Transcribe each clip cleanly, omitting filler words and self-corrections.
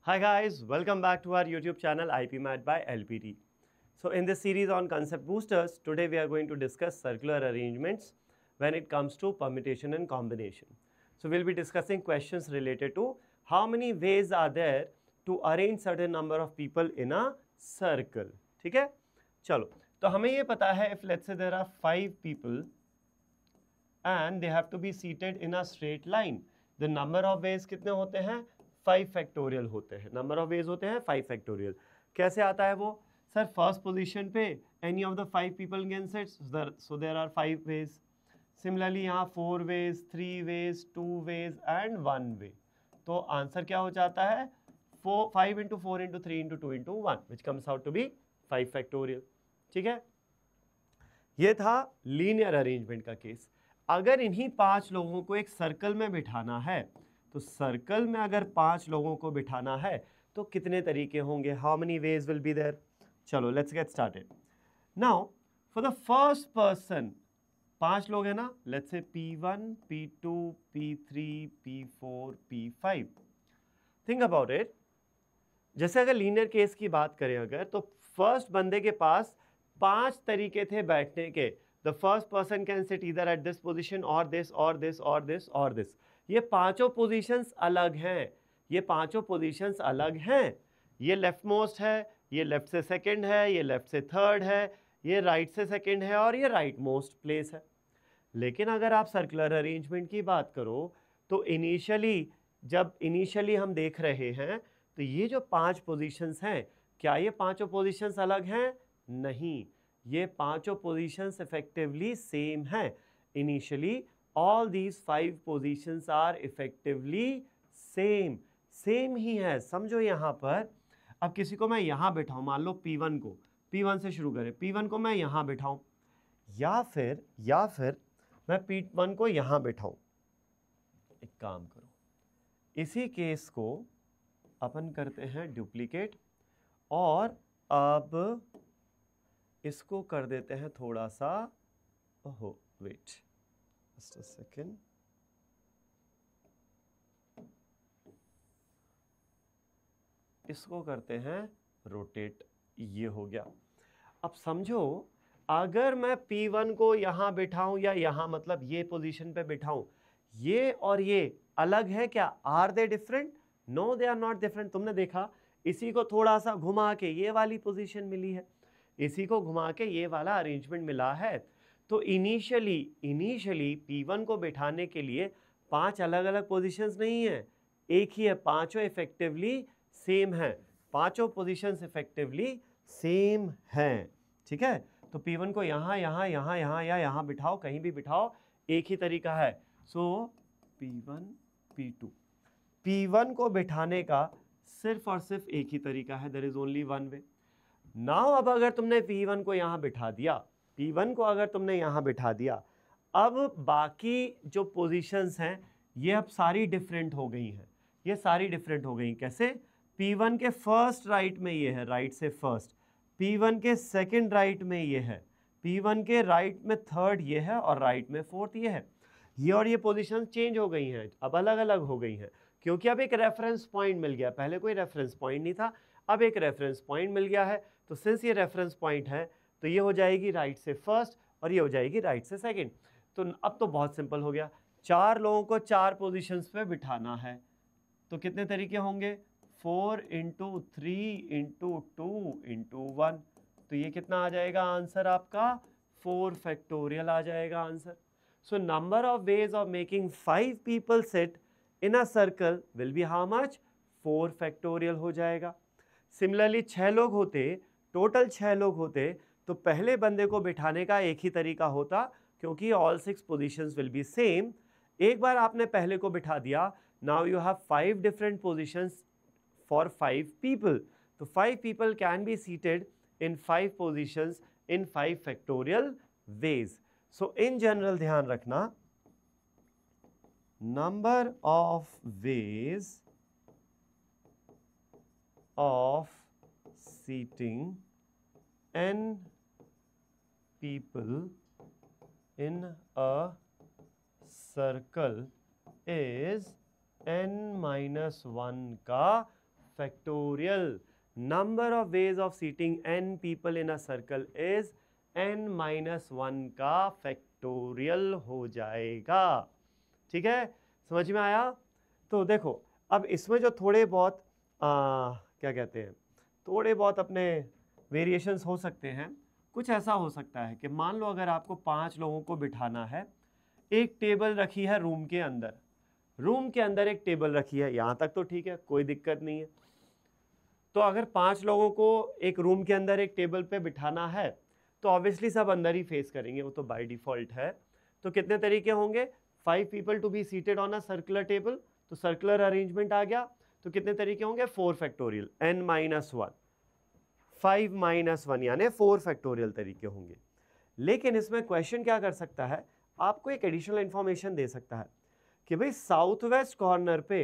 Hi guys, welcome back to our YouTube channel IP Math by LPT. So in this series on concept boosters, today we are going to discuss circular arrangements when it comes to permutation and combination. So we'll be discussing questions related to how many ways are there to arrange certain number of people in a circle. ठीक है, चलो तो हमें ये पता है if let's say there are 5 people and they have to be seated in a straight line, the number of ways कितने होते हैं? 5 फैक्टोरियल होते हैं. नंबर ऑफ वेज होते हैं 5 फैक्टोरियल. कैसे आता है वो? सर फर्स्ट पोजीशन पे any of the 5 people can sit, so there are 5 ways. Similarly यहाँ 4 ways, 3 ways, 2 ways and 1 way. तो आंसर क्या हो जाता है? 5 into 4 into 3 into 2 into 1 which comes out to be 5 factorial. ठीक है, ये था लीनियर अरेंजमेंट का केस. अगर इन्हीं 5 लोगों को एक सर्कल में बिठाना है, तो सर्कल में अगर 5 लोगों को बिठाना है तो कितने तरीके होंगे? How many ways will be there? चलो let's get started. Now for the first person 5 लोग हैं ना, let's say P1, P2, P3, P4, P5. Think about it. जैसे अगर लीनियर केस की बात करें अगर, तो फर्स्ट बंदे के पास 5 तरीके थे बैठने के. The first person can sit either at this position और दिस और दिस और दिस और दिस. ये पांचों पोजीशंस अलग हैं. ये पांचों पोजीशंस अलग हैं. ये लेफ्ट मोस्ट है, ये लेफ्ट से सेकंड है, ये लेफ्ट से थर्ड है, ये राइट से सेकंड है और ये राइट मोस्ट प्लेस है. लेकिन अगर आप सर्कुलर अरेंजमेंट की बात करो तो जब इनिशियली हम देख रहे हैं तो ये जो 5 पोजीशंस हैं, क्या ये पांचों पोजीशंस अलग हैं? नहीं, ये पांचों पोजीशंस इफेक्टिवली सेम हैं. Initially all these 5 positions are effectively same ही है. समझो यहाँ पर अब किसी को मैं यहाँ बिठाऊं, मान लो P1 को, P1 से शुरू करें, P1 को मैं यहाँ बिठाऊं या फिर मैं P1 को यहाँ बिठाऊं. एक काम करो, इसी केस को अपन करते हैं डुप्लीकेट और अब इसको कर देते हैं थोड़ा सा, ओहो वेट just a second. इसको करते हैं रोटेट. ये हो गया. अब समझो अगर मैं P1 को यहां बिठाऊं या यहां, मतलब ये पोजीशन पे बिठाऊं, ये और ये अलग है क्या? Are they different? No, they are not different. तुमने देखा इसी को थोड़ा सा घुमा के ये वाली पोजीशन मिली है, इसी को घुमा के ये वाला अरेंजमेंट मिला है. तो इनिशियली P1 को बिठाने के लिए 5 अलग अलग पोजीशंस नहीं है, एक ही है. पांचों इफेक्टिवली सेम है, पांचों पोजीशंस इफेक्टिवली सेम हैं. ठीक है, तो P1 को यहाँ यहाँ यहाँ यहाँ या यहाँ बिठाओ, कहीं भी बिठाओ, एक ही तरीका है. सो P1, P2, P1 को बिठाने का सिर्फ और सिर्फ एक ही तरीका है. There is only one way. Now अब अगर तुमने P1 को यहाँ बिठा दिया, P1 को अगर तुमने यहाँ बिठा दिया, अब बाकी जो पोजीशंस हैं ये अब सारी डिफरेंट हो गई हैं. ये सारी डिफरेंट हो गई. कैसे? P1 के फर्स्ट राइट में ये है, राइट से फर्स्ट. P1 के सेकंड राइट में ये है. P1 के राइट में थर्ड ये है और राइट में फोर्थ ये है. ये और ये पोजीशन चेंज हो गई हैं, अब अलग अलग हो गई हैं, क्योंकि अब एक रेफरेंस पॉइंट मिल गया. पहले कोई रेफरेंस पॉइंट नहीं था, अब एक रेफरेंस पॉइंट मिल गया है. तो सिंस ये रेफरेंस पॉइंट है तो ये हो जाएगी राइट से फर्स्ट और ये हो जाएगी राइट से सेकंड. तो अब तो बहुत सिंपल हो गया. 4 लोगों को 4 पोजीशंस पे बिठाना है तो कितने तरीके होंगे? 4 इंटू 3 इंटू 2 इंटू 1. तो ये कितना आ जाएगा आंसर आपका? 4 फैक्टोरियल आ जाएगा answer. So number of ways of making 5 people sit in a circle will be how much? 4 factorial हो जाएगा. सिमिलरली 6 लोग होते, टोटल 6 लोग होते, तो पहले बंदे को बिठाने का एक ही तरीका होता, क्योंकि all 6 positions will be same. एक बार आपने पहले को बिठा दिया, now you have 5 different positions for 5 people. तो 5 people can be seated in 5 positions in 5 factorial ways. So in general ध्यान रखना, number of ways of seating n people in a circle is n-1 का factorial number of ways of seating n people in a circle is n-1 का factorial हो जाएगा। ठीक है, समझ में आया? तो देखो अब इसमें जो थोड़े बहुत क्या कहते हैं, थोड़े बहुत अपने वेरिएशंस हो सकते हैं। कुछ ऐसा हो सकता है कि मान लो अगर आपको 5 लोगों को बिठाना है, एक टेबल रखी है रूम के अंदर, रूम के अंदर एक टेबल रखी है, यहाँ तक तो ठीक है, कोई दिक्कत नहीं है। तो अगर 5 लोगों को एक रूम के अंदर एक टेबल पे बिठाना है तो ऑब्वियसली सब अंदर ही फेस करेंगे, वो तो बाय डिफॉल्ट है। तो कितने तरीके होंगे? 5 people to be seated on a circular table, तो सर्कुलर अरेंजमेंट आ गया। तो कितने तरीके होंगे? 4 फैक्टोरियल, n-1, 5-1 यानी 4 फैक्टोरियल तरीके होंगे। लेकिन इसमें क्वेश्चन क्या कर सकता है, आपको एक एडिशनल इंफॉर्मेशन दे सकता है कि भाई साउथ वेस्ट कॉर्नर पे,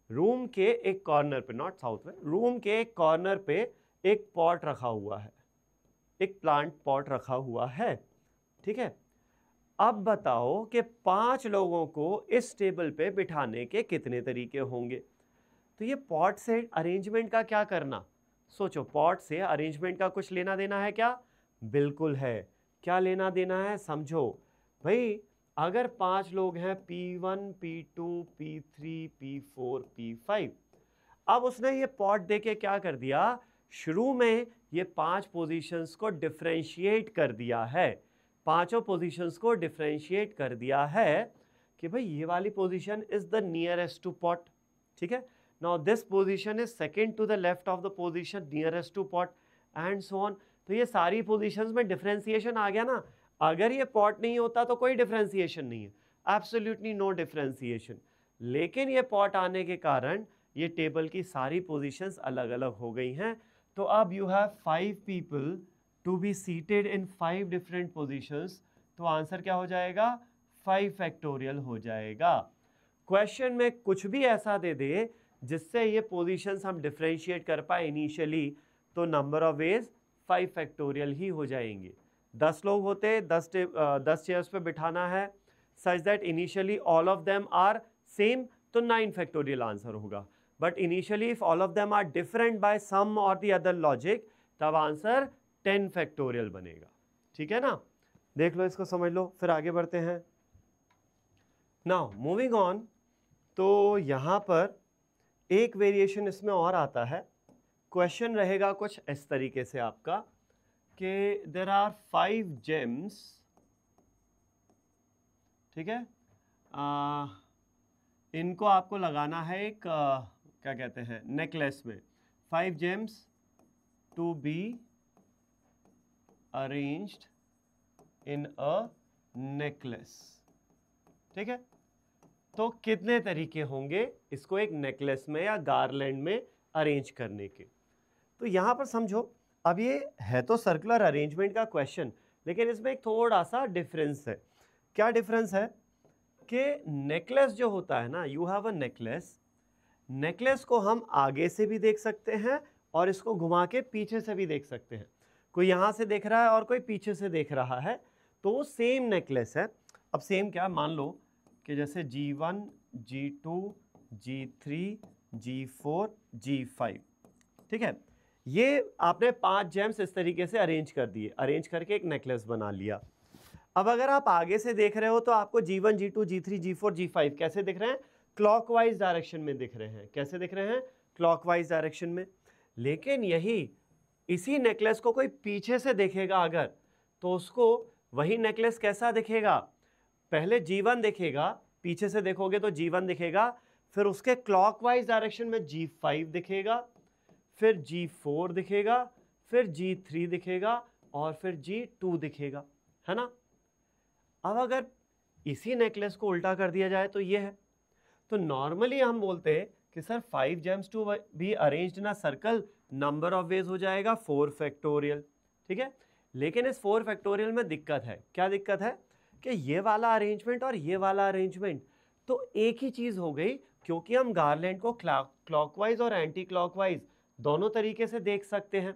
रूम के एक कॉर्नर पे, नॉट साउथ वेस्ट, रूम के एक कॉर्नर पे एक पॉट रखा हुआ है, एक प्लांट पॉट रखा हुआ है। ठीक है, अब बताओ कि 5 लोगों को इस टेबल पे बिठाने के कितने तरीके होंगे। तो ये पॉट से अरेंजमेंट का क्या करना, सोचो, पॉट से अरेंजमेंट का कुछ लेना देना है क्या? बिल्कुल है। क्या लेना देना है, समझो भाई। अगर 5 लोग हैं, P1, P2, P3, P4, P5, अब उसने ये पॉट देके क्या कर दिया, शुरू में ये 5 पोजीशंस को डिफरेंशिएट कर दिया है, पांचों पोजीशंस को डिफरेंशिएट कर दिया है कि भाई ये वाली position is the nearest to pot. ठीक है, now this position is second to the left of the position nearest to pot and so on. तो ये सारी पोजीशंस में डिफरेंशिएशन आ गया ना। अगर ये पॉट नहीं होता तो कोई डिफरेंशिएशन नहीं है, एब्सोल्युटली नो डिफरेंशिएशन। लेकिन ये पॉट आने के कारण ये टेबल की सारी पोजीशंस अलग अलग हो गई हैं। तो अब you have 5 people to be seated in 5 different positions. तो आंसर क्या हो जाएगा? 5 फैक्टोरियल हो जाएगा। क्वेश्चन में कुछ भी ऐसा दे दे जिससे ये पोजीशंस हम डिफरेंशिएट कर पाए इनिशियली, तो नंबर ऑफ वेज 5 फैक्टोरियल ही हो जाएंगे। 10 लोग होते, 10 चेयर्स पे बिठाना है such that initially all of them are same, तो 9 फैक्टोरियल आंसर होगा। But initially if all of them are different by some और द अदर लॉजिक, तब आंसर 10 फैक्टोरियल बनेगा। ठीक है ना, देख लो, इसको समझ लो, फिर आगे बढ़ते हैं। नाउ मूविंग ऑन, तो यहाँ पर एक वेरिएशन इसमें और आता है। क्वेश्चन रहेगा कुछ इस तरीके से आपका कि देयर आर 5 जेम्स, ठीक है, इनको आपको लगाना है एक क्या कहते हैं, नेकलेस में। 5 gems to be arranged in a necklace. ठीक है, तो कितने तरीके होंगे इसको एक नेकलेस में या गारलैंड में अरेंज करने के। तो यहाँ पर समझो, अब ये है तो सर्कुलर अरेंजमेंट का क्वेश्चन, लेकिन इसमें एक थोड़ा सा डिफरेंस है। क्या डिफरेंस है कि नेकलेस जो होता है ना, you have a necklace, necklace को हम आगे से भी देख सकते हैं और इसको घुमा के पीछे से भी देख सकते हैं। कोई यहाँ से देख रहा है और कोई पीछे से देख रहा है, तो वो सेम नेकलेस है। अब सेम क्या, मान लो कि जैसे G1, G2, G3, G4, G5, ठीक है, ये आपने 5 जेम्स इस तरीके से अरेंज कर दिए, अरेंज करके एक नेकलेस बना लिया। अब अगर आप आगे से देख रहे हो तो आपको G1, G2, G3, G4, G5 कैसे दिख रहे हैं? क्लॉकवाइज डायरेक्शन में दिख रहे हैं। कैसे दिख रहे हैं? क्लॉकवाइज डायरेक्शन में। लेकिन यही इसी नेकलेस को कोई पीछे से देखेगा अगर, तो उसको वही नेकलेस कैसा दिखेगा? पहले G1 दिखेगा, पीछे से देखोगे तो G1 दिखेगा, फिर उसके क्लॉकवाइज डायरेक्शन में G5 दिखेगा, फिर G4 दिखेगा, फिर G3 दिखेगा और फिर G2 दिखेगा, है ना। अब अगर इसी नेकलेस को उल्टा कर दिया जाए तो ये है। तो नॉर्मली हम बोलते हैं कि sir 5 gems to be arranged in a circle, number of ways हो जाएगा 4 फैक्टोरियल। ठीक है, लेकिन इस 4 फैक्टोरियल में दिक्कत है। क्या दिक्कत है? कि ये वाला अरेंजमेंट और ये वाला अरेंजमेंट तो एक ही चीज़ हो गई, क्योंकि हम गारलैंड को क्लॉकवाइज और एंटी क्लॉकवाइज दोनों तरीके से देख सकते हैं।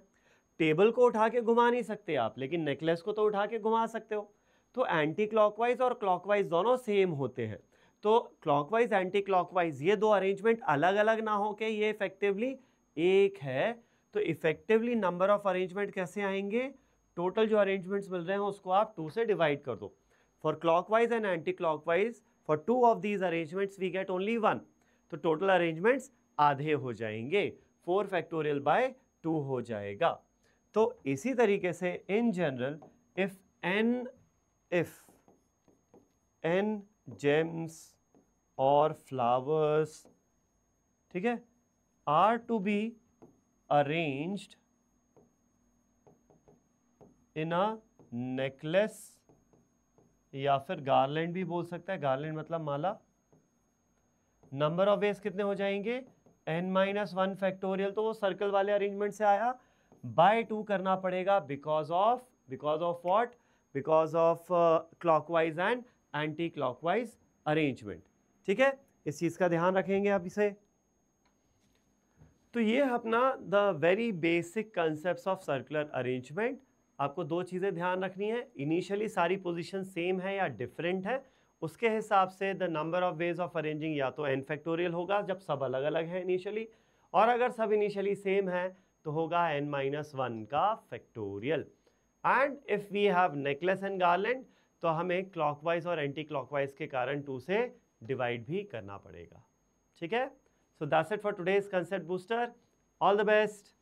टेबल को उठा के घुमा नहीं सकते आप, लेकिन नेकलेस को तो उठा के घुमा सकते हो। तो एंटी क्लॉकवाइज और क्लॉकवाइज दोनों सेम होते हैं। तो क्लॉकवाइज एंटी क्लॉकवाइज ये दो अरेंजमेंट अलग अलग ना हो के ये इफेक्टिवली एक है, तो इफेक्टिवली नंबर ऑफ अरेंजमेंट कैसे आएंगे, टोटल जो अरेंजमेंट्स मिल रहे हैं उसको आप 2 से डिवाइड कर दो. For clockwise and anticlockwise, for 2 of these arrangements we get only 1, तो टोटल अरेंजमेंट्स आधे हो जाएंगे, 4 फैक्टोरियल बाय 2 हो जाएगा. तो इसी तरीके से in general if n gems और flowers, ठीक है, are to be arranged in a necklace, या फिर गार्लैंड भी बोल सकता है, गार्लैंड मतलब माला. नंबर ऑफ वेज कितने हो जाएंगे, n-1 फैक्टोरियल, तो वो सर्कल वाले अरेंजमेंट से आया, बाय 2 करना पड़ेगा because of what, because of clockwise and anti clockwise arrangement. ठीक है, इस चीज का ध्यान रखेंगे आप इसे. तो ये अपना the very basic concept of circular arrangement. आपको दो चीज़ें ध्यान रखनी है, इनिशियली सारी पोजीशन सेम है या डिफरेंट है, उसके हिसाब से the number of ways of arranging या तो n फैक्टोरियल होगा जब सब अलग अलग है इनिशियली, और अगर सब इनिशियली सेम है तो होगा n-1 का factorial. And if we have necklace and garland तो हमें क्लॉकवाइज और एंटी क्लॉकवाइज के कारण 2 से डिवाइड भी करना पड़ेगा. ठीक है, so that's it for today's concept booster. All the best.